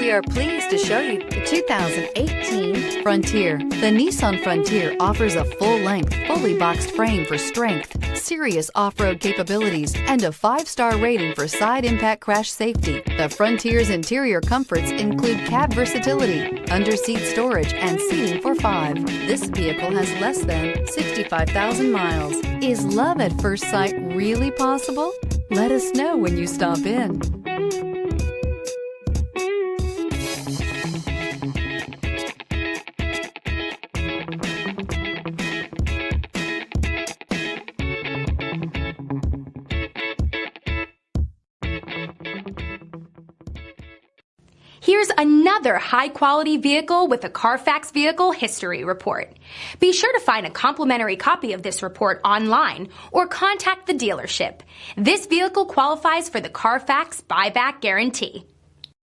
We are pleased to show you the 2018 Frontier. The Nissan Frontier offers a full-length, fully boxed frame for strength, serious off-road capabilities, and a 5-star rating for side impact crash safety. The Frontier's interior comforts include cab versatility, under-seat storage, and seating for 5. This vehicle has less than 65,000 miles. Is love at first sight really possible? Let us know when you stop in. Here's another high-quality vehicle with a Carfax Vehicle History Report. Be sure to find a complimentary copy of this report online or contact the dealership. This vehicle qualifies for the Carfax Buyback Guarantee.